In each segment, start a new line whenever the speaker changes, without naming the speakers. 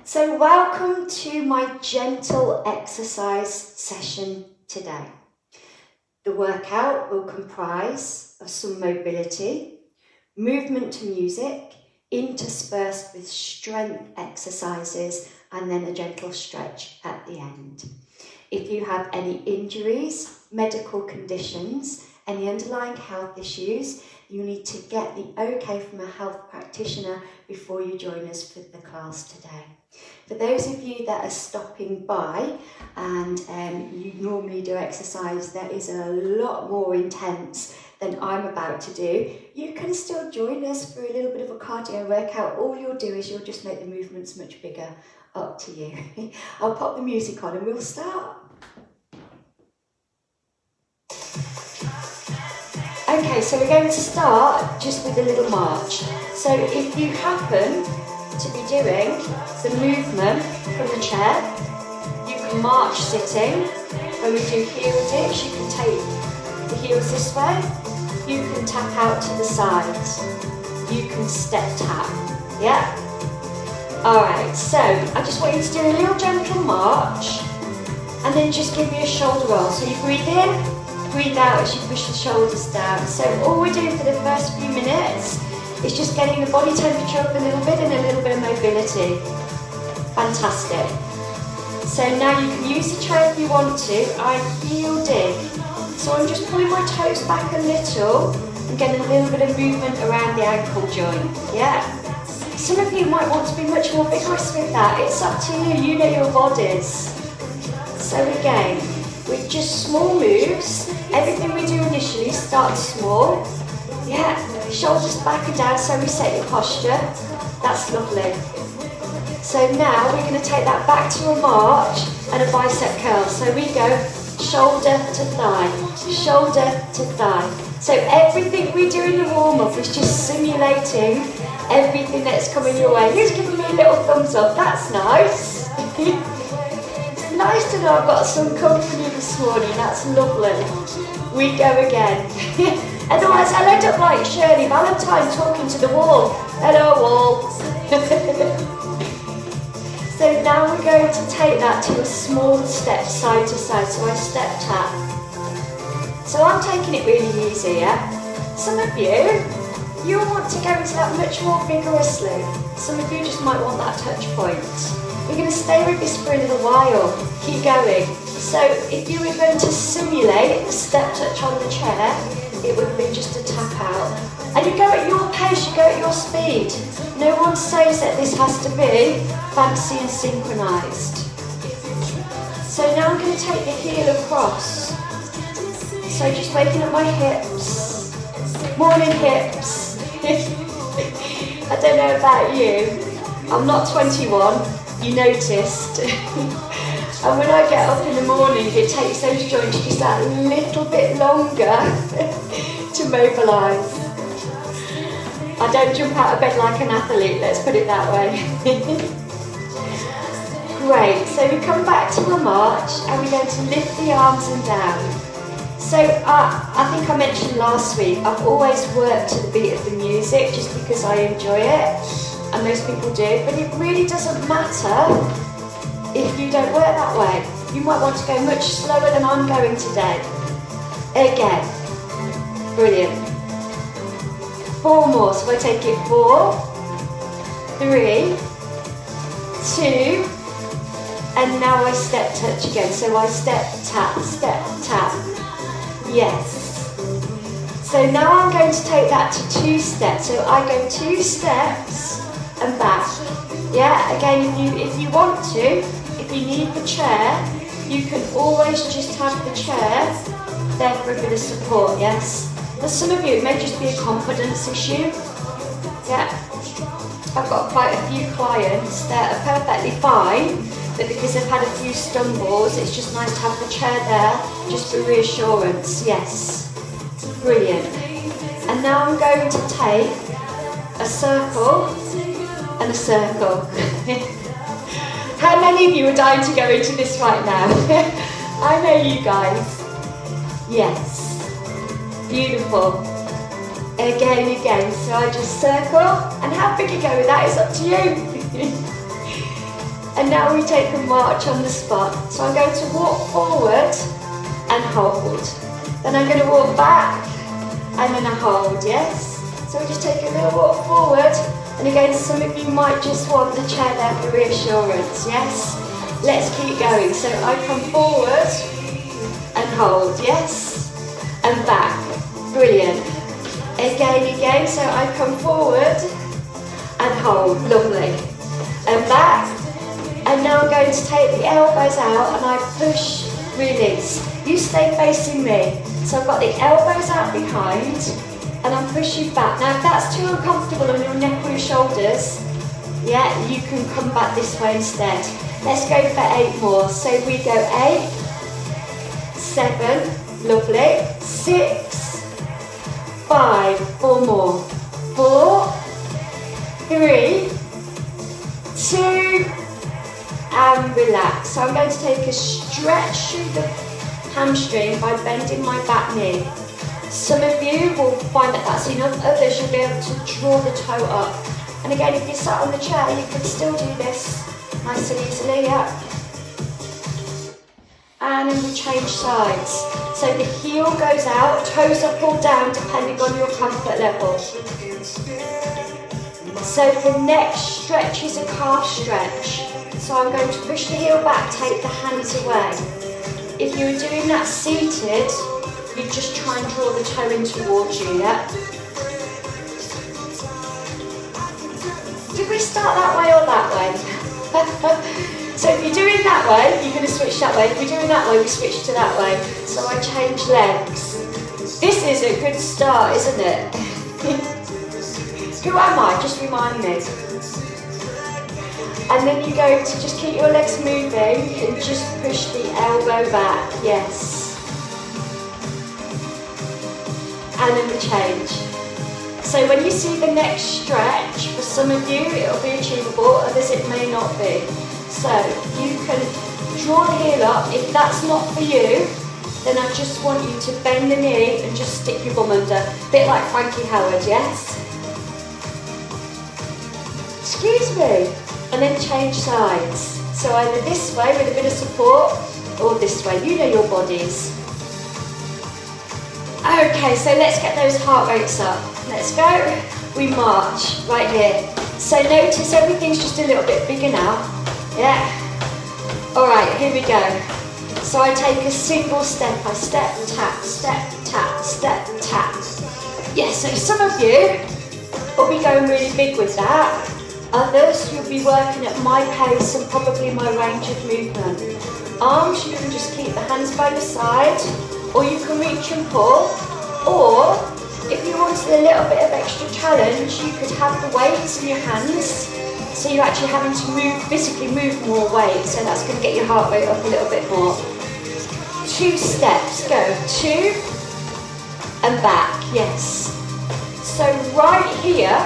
So welcome to my gentle exercise session today. The workout will comprise of some mobility, movement to music, interspersed with strength exercises and then a gentle stretch at the end. If you have any injuries, medical conditions, any underlying health issues, you need to get the okay from a health practitioner before you join us for the class today. For those of you that are stopping by and you normally do exercise that is a lot more intense than I'm about to do, you can still join us for a little bit of a cardio workout. All you'll do is you'll just make the movements much bigger. Up to you. I'll pop the music on and we'll start. Okay, so we're going to start just with a little march. So if you happen to be doing the movement from the chair, you can march sitting. When we do heel dips, you can take the heels this way. You can tap out to the sides. You can step tap. Yeah? Alright, so I just want you to do a little gentle march and then just give me a shoulder roll. So you breathe in, breathe out as you push the shoulders down. So all we're doing for the first few minutes is just getting the body temperature up a little bit and a little bit of mobility. Fantastic. So now you can use the chair if you want to. I heeled in. So I'm just pulling my toes back a little and getting a little bit of movement around the ankle joint. Yeah? Some of you might want to be much more vigorous with that. It's up to you. You know your bodies. So again, with just small moves, everything we do initially starts small. Yeah, shoulders back and down so we set your posture. That's lovely. So now we're going to take that back to a march and a bicep curl. So we go shoulder to thigh, shoulder to thigh. So everything we do in the warm-up is just simulating everything that's coming your way. Who's giving me a little thumbs up? That's nice. It's nice to know I've got some company this morning. That's lovely. We go again. Otherwise I'll end up like Shirley Valentine talking to the wall. Hello wall. So now we're going to take that to a small step side to side. So I step tap. So I'm taking it really easy, yeah? Some of you'll want to go into that much more vigorously. Some of you just might want that touch point. We're going to stay with this for a little while. Keep going. So if you were going to simulate a step touch on the chair, it would be just a tap out. And you go at your pace, you go at your speed. No one says that this has to be fancy and synchronised. So now I'm going to take the heel across. So just waking up my hips. Morning hips. I don't know about you, I'm not 21, you noticed. And when I get up in the morning, it takes those joints just that little bit longer to mobilise. I don't jump out of bed like an athlete, let's put it that way. Great, so we come back to a march and we're going to lift the arms and down. So I think I mentioned last week, I've always worked to the beat of the music just because I enjoy it, and most people do, but it really doesn't matter if you don't work that way. You might want to go much slower than I'm going today. Again, brilliant. 4 more, so I take it 4, 3, 2, and now I step touch again. So I step tap, yes. So now I'm going to take that to 2 steps. So I go 2 steps and back. Yeah, again, if you want to, if you need the chair, you can always just have the chair there for a bit of support, yes. For some of you, it may just be a confidence issue. Yeah, I've got quite a few clients that are perfectly fine, but because they've had a few stumbles, it's just nice to have the chair there, just for reassurance, yes. Brilliant. And now I'm going to take a circle and a circle. How many of you are dying to go into this right now? I know you guys. Yes. Beautiful. Again. So I just circle, and how big you go with that is up to you. And now we take a march on the spot. So I'm going to walk forward and hold. Then I'm going to walk back and then I hold, yes? So we just take a little walk forward. And again, some of you might just want the chair there for reassurance, yes? Let's keep going. So I come forward and hold, yes? And back, brilliant. Again, so I come forward and hold, lovely. And back, and now I'm going to take the elbows out and I push, release. You stay facing me. So I've got the elbows out behind and I'm pushing back. Now if that's too uncomfortable on your neck or your shoulders, yeah, you can come back this way instead. Let's go for 8 more. So we go 8, 7, lovely, 6, 5, 4 more, 4, 3, 2, and relax. So I'm going to take a stretch through the hamstring by bending my back knee. Some of you will find that that's enough, others you'll be able to draw the toe up. And again, if you sat on the chair, you can still do this nice and easily, yeah. And then we change sides. So the heel goes out, toes up or down, depending on your comfort level. So the next stretch is a calf stretch. So I'm going to push the heel back, take the hands away. If you were doing that seated, you just try and draw the toe in towards you, yeah? Did we start that way or that way? So if you're doing that way, you're going to switch that way. If you're doing that way, we switch to that way. So I change legs. This is a good start, isn't it? Who am I? Just remind me. And then you're going to just keep your legs moving and just push the elbow back, yes. And then we change. So when you see the next stretch, for some of you it'll be achievable, others it may not be. So you can draw the heel up. If that's not for you, then I just want you to bend the knee and just stick your bum under. A bit like Frankie Howard, yes? Excuse me. And then change sides. So either this way with a bit of support or this way. You know your bodies. Okay, so let's get those heart rates up. Let's go. We march right here. So notice everything's just a little bit bigger now. Yeah. All right, here we go. So I take a single step. I step, tap, step, tap, step, tap. Yes, so some of you will be going really big with that. Others, you'll be working at my pace and probably my range of movement. Arms, you can just keep the hands by your side, or you can reach and pull, or if you wanted a little bit of extra challenge, you could have the weights in your hands, so you're actually having to move, physically move more weight, so that's going to get your heart rate up a little bit more. 2 steps, go, 2, and back, yes. So right here,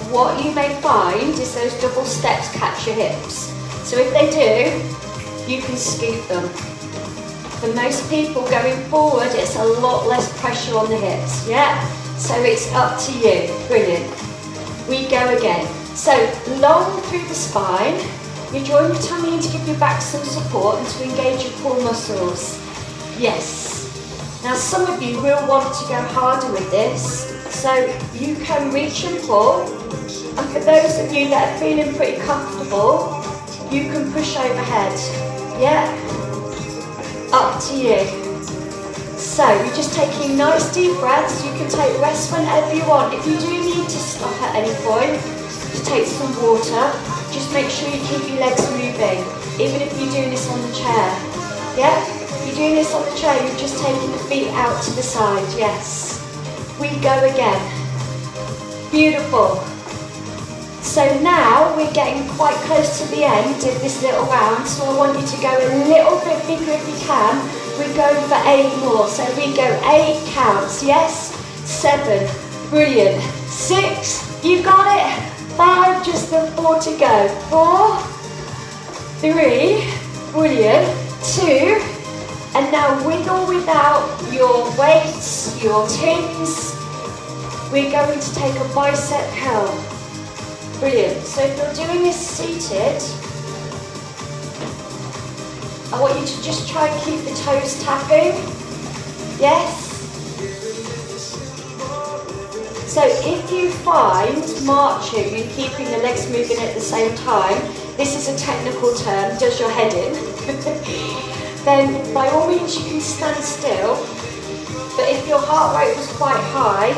what you may find is those double steps catch your hips. So if they do, you can scoop them. For most people going forward, it's a lot less pressure on the hips, yeah? So it's up to you, brilliant. We go again. So long through the spine, you're drawing your tummy in to give your back some support and to engage your core muscles. Yes. Now some of you will want to go harder with this, so you can reach and pull. And for those of you that are feeling pretty comfortable, you can push overhead, yeah? Up to you. So you're just taking nice deep breaths. You can take rest whenever you want. If you do need to stop at any point, just take some water. Just make sure you keep your legs moving, even if you're doing this on the chair, yeah? If you're doing this on the chair, you're just taking the feet out to the side, yes. We go again. Beautiful. So now we're getting quite close to the end of this little round, so I want you to go a little bit bigger if you can. We're going for 8 more, so we go 8 counts, yes? 7, brilliant. 6, you got it. 5, just the 4 to go. 4, 3, brilliant. 2, and now wiggle without your weights, your tins. We're going to take a bicep curl. Brilliant. So if you're doing this seated, I want you to just try and keep the toes tapping. Yes? So if you find marching and keeping the legs moving at the same time, this is a technical term, does your head in, then by all means you can stand still, but if your heart rate was quite high,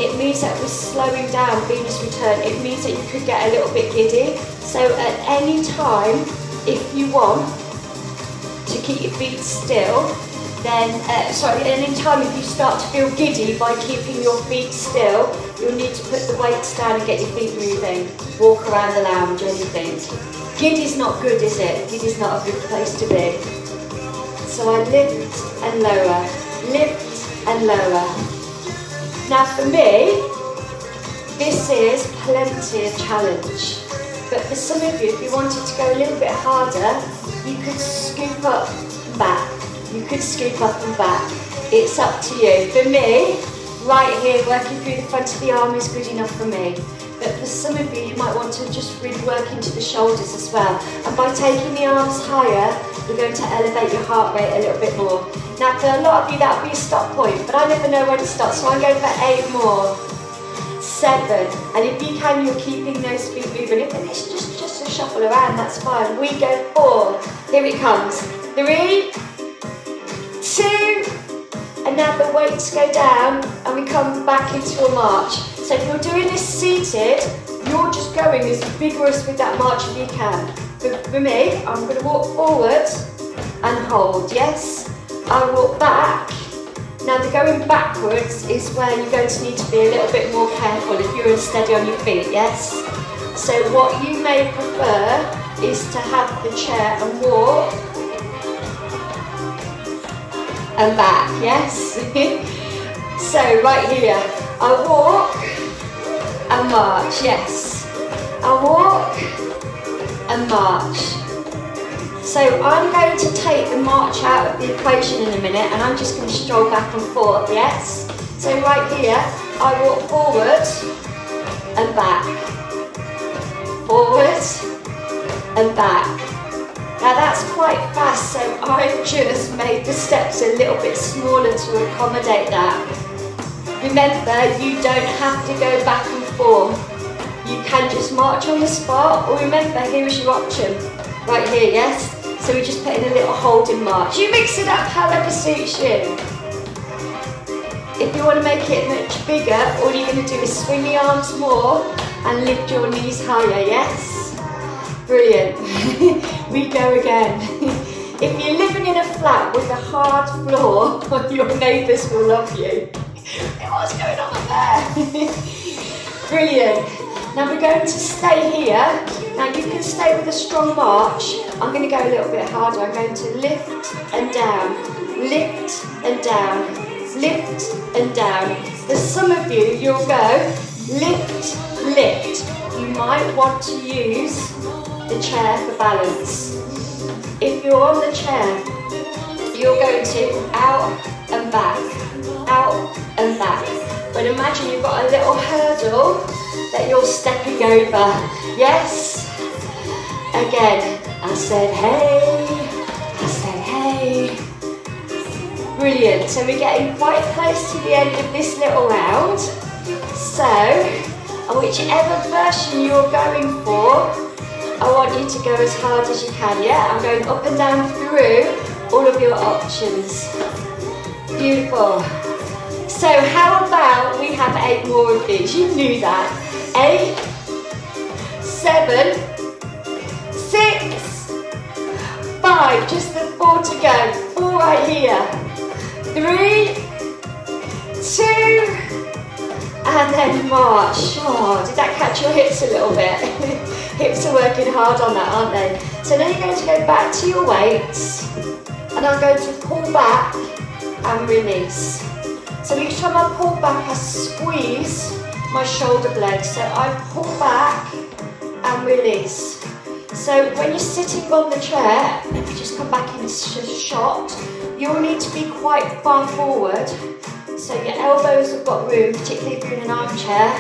it means that we're slowing down Venus return. It means that you could get a little bit giddy. So at any time, if you want to keep your feet still, then, at any time if you start to feel giddy by keeping your feet still, you'll need to put the weights down and get your feet moving. Walk around the lounge, anything. Giddy's not good, is it? Giddy's not a good place to be. So I lift and lower, lift and lower. Now for me, this is plenty of challenge. But for some of you, if you wanted to go a little bit harder, you could scoop up and back. You could scoop up and back. It's up to you. For me, right here, working through the front of the arm is good enough for me. But for some of you, you might want to just really work into the shoulders as well. And by taking the arms higher, you're going to elevate your heart rate a little bit more. Now, for a lot of you, that would be a stop point, but I never know when to stop, so I'm going for 8 more. 7. And if you can, you're keeping those feet moving. If it's just a shuffle around, that's fine. We go 4. Here it comes. 3, 2, and now the weights go down and we come back into a march. So if you're doing this seated, you're just going as vigorous with that march as you can. For me, I'm going to walk forward and hold, yes? I walk back. Now the going backwards is where you're going to need to be a little bit more careful if you're unsteady on your feet, yes? So what you may prefer is to have the chair and walk and back, yes? So right here, I walk and march, yes. I walk and march. So I'm going to take the march out of the equation in a minute and I'm just going to stroll back and forth, yes? So right here, I walk forward and back. Forward and back. Now that's quite fast, so I've just made the steps a little bit smaller to accommodate that. Remember, you don't have to go back and forth. You can just march on the spot, or remember, here is your option. Right here, yes? So we just put in a little holding march. You mix it up however suits you. If you want to make it much bigger, all you're going to do is swing the arms more and lift your knees higher, yes? Brilliant. We go again. If you're living in a flat with a hard floor, your neighbours will love you. What's going on there? Brilliant. Now we're going to stay here. Now you can stay with a strong march. I'm going to go a little bit harder. I'm going to lift and down, lift and down, lift and down. For some of you, you'll go lift, lift. You might want to use the chair for balance. If you're on the chair, you're going to out and back, out and back. But imagine you've got a little hurdle that you're stepping over. Yes? Again, I said hey, I said hey. Brilliant. So we're getting quite close to the end of this little round. So, whichever version you're going for, I want you to go as hard as you can, yeah? I'm going up and down through all of your options. Beautiful. So how about we have 8 more of these? You knew that. 8, 7, 6, 5, just the 4 to go. 4 right here. 3, 2, and then march. Oh, did that catch your hips a little bit? Hips are working hard on that, aren't they? So now you're going to go back to your weights, and I'm going to pull back and release. So each time I pull back, I squeeze my shoulder blade. So I pull back and release. So when you're sitting on the chair, if you just come back into shot, you'll need to be quite far forward. So your elbows have got room, particularly if you're in an armchair.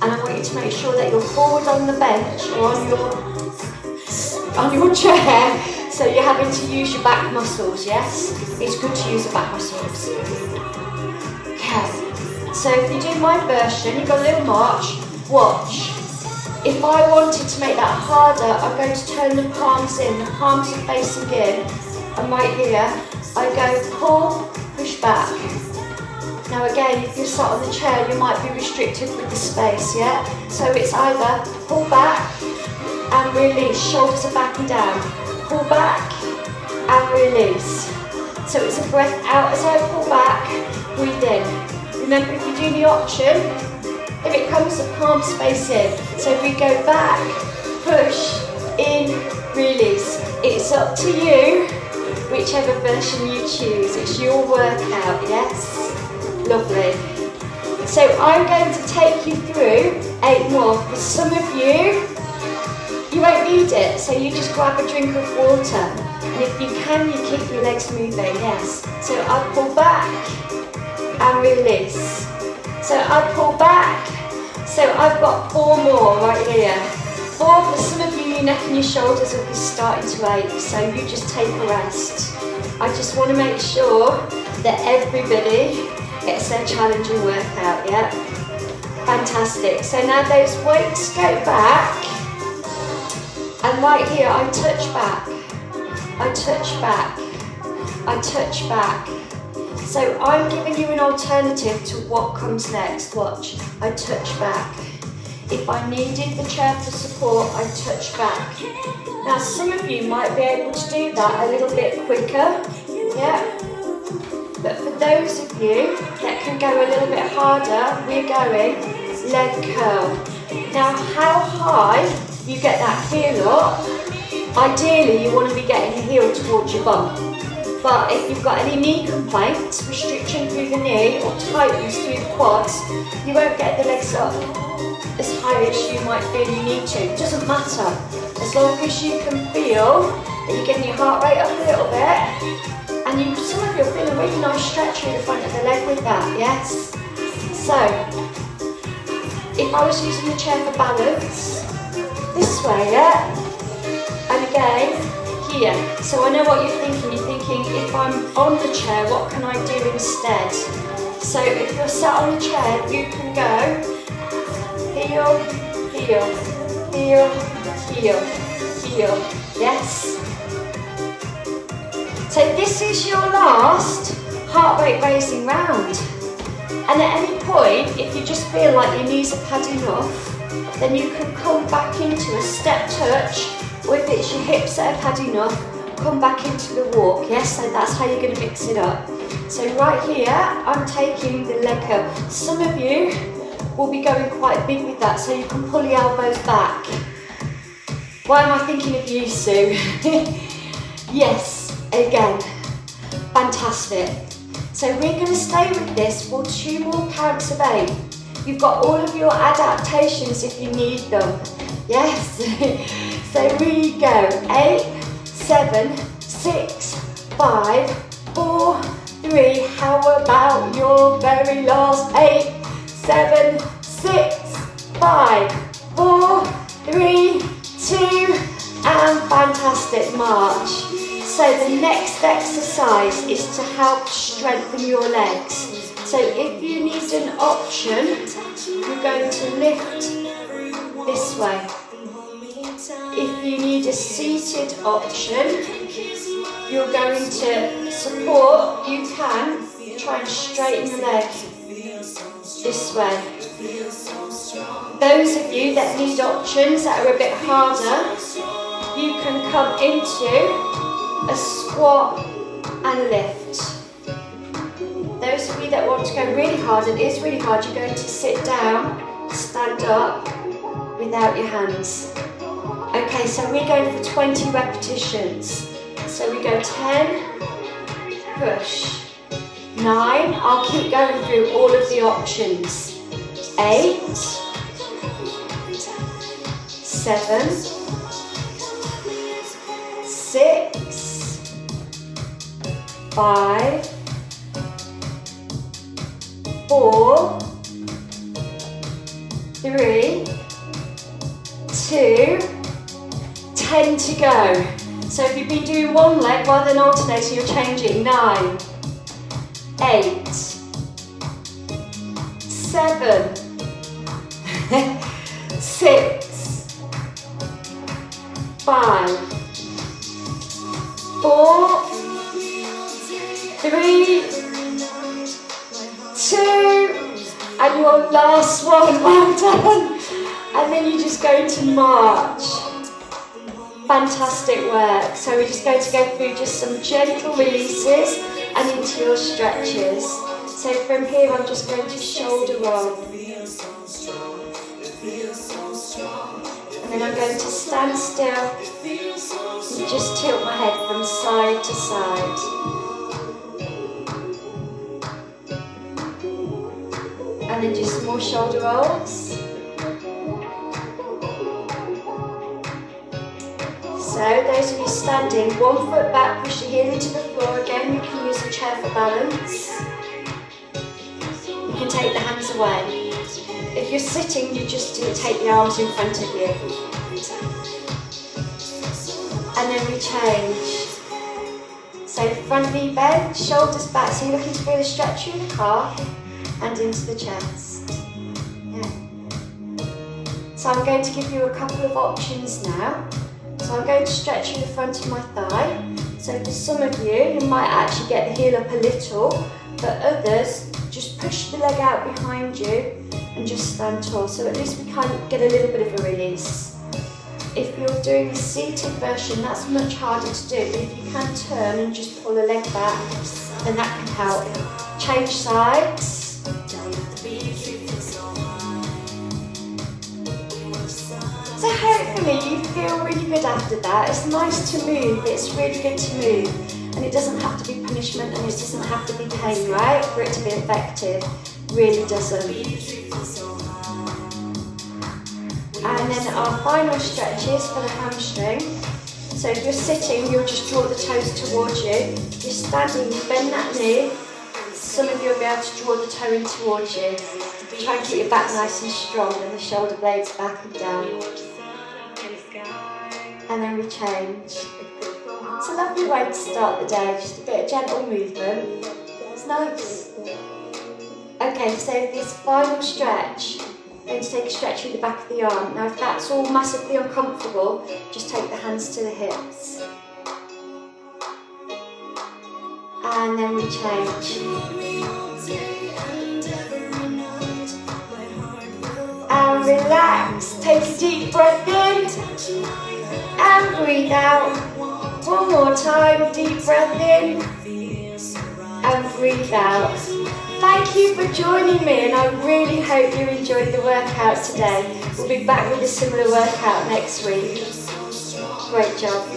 And I want you to make sure that you're forward on the bench or on your chair, So you're having to use your back muscles, yes? It's good to use the back muscles. Okay, so if you do my version, you've got a little march, watch. If I wanted to make that harder, I'm going to turn the palms in, the palms are facing in, and right here, I go pull, push back. Now again, if you're sat on the chair, you might be restricted with the space, yeah? So it's either pull back and release, shoulders are back and down. Pull back and release. So it's a breath out as I pull back, breathe in. Remember, if you do the option, if it comes, the palms face in. So we go back, push, in, release. It's up to you, whichever version you choose. It's your workout, yes? Lovely. So I'm going to take you through 8 more. For some of you, you won't need it. So you just grab a drink of water. And if you can, you keep your legs moving, yes. So I pull back and release. So I pull back. So I've got 4 more right here. 4, for some of you, your neck and your shoulders will be starting to ache. So you just take a rest. I just want to make sure that everybody gets their challenging workout, yeah? Fantastic. So now those weights go back. And right here, I touch back. I touch back. I touch back. So I'm giving you an alternative to what comes next. Watch. I touch back. If I needed the chair for support, I touch back. Now some of you might be able to do that a little bit quicker. Yeah. But for those of you that can go a little bit harder, we're going leg curl. Now how high you get that heel up, ideally you want to be getting the heel towards your bum. But if you've got any knee complaints, restriction through the knee or tightness through the quads, you won't get the legs up as high as you might feel you need to. It doesn't matter. As long as you can feel that you're getting your heart rate up a little bit, and some of you are feeling a really nice stretch through the front of the leg with that, yes? So, if I was using the chair for balance, this way, yeah? And again, here. So I know what you're thinking. You're thinking, if I'm on the chair, what can I do instead? So if you're sat on the chair, you can go heel, heel, heel, heel, heel, yes? So this is your last heart rate raising round. And at any point, if you just feel like your knees are padding off, then you can come back into a step touch, or if it's your hips that are padding off, come back into the walk, yes? So that's how you're going to mix it up. So right here, I'm taking the leg curl. Some of you will be going quite big with that, so you can pull the elbows back. Why am I thinking of you, Sue? Yes, again, fantastic. So we're going to stay with this for 2 more counts of 8. You've got all of your adaptations if you need them. Yes. So we go 8, 7, 6, 5, 4, 3. How about your very last 8, 7, 6, 5, 4, 3, 2, and fantastic march. So the next exercise is to help strengthen your legs. So if you need an option, you're going to lift this way. If you need a seated option, you're going to support, you can try and straighten the leg this way. Those of you that need options that are a bit harder, you can come into a squat and lift. Those of you that want to go really hard, and it is really hard, you're going to sit down, stand up without your hands. Okay, so we're going for 20 repetitions. So we go 10, push, 9, I'll keep going through all of the options. 8, 7, 6, 5, 4, 3, 2, 10 to go. So if you've been doing one leg rather than alternating, you're changing. 9, 8, 7, 6, 5, 4, 3, 2, and your last one, well done. And then you're just going to march. Fantastic work. So we're just going to go through just some gentle releases and into your stretches. So from here I'm just going to shoulder roll. And then I'm going to stand still and just tilt my head from side to side. And then just more shoulder rolls. So those of you standing, 1 foot back, push your heel into the floor. Again, you can use the chair for balance. You can take the hands away. If you're sitting, you just take the arms in front of you. And then we change. So front knee bent, shoulders back. So you're looking to feel a stretch through the calf and into the chest. Yeah. So I'm going to give you a couple of options now. So I'm going to stretch through the front of my thigh. So for some of you, you might actually get the heel up a little. For others, just push the leg out behind you and just stand tall. So at least we kind of get a little bit of a release. If you're doing the seated version, that's much harder to do. But if you can turn and just pull the leg back, then that can help. Change sides. So hopefully you feel really good after that. It's nice to move, it's really good to move. And it doesn't have to be punishment and it doesn't have to be pain, right? For it to be effective. Really doesn't. And then our final stretches for the hamstring. So if you're sitting, you'll just draw the toes towards you. If you're standing, you bend that knee. Some of you will be able to draw the toe in towards you. Try and keep your back nice and strong and the shoulder blades back and down. And then we change. It's a lovely way to start the day, just a bit of gentle movement. It's nice. Okay, so this final stretch, I'm going to take a stretch through the back of the arm. Now if that's all massively uncomfortable, just take the hands to the hips. And then we change. And relax, take a deep breath in and breathe out. One more time, deep breath in and breathe out. Thank you for joining me and I really hope you enjoyed the workout today. We'll be back with a similar workout next week. Great job.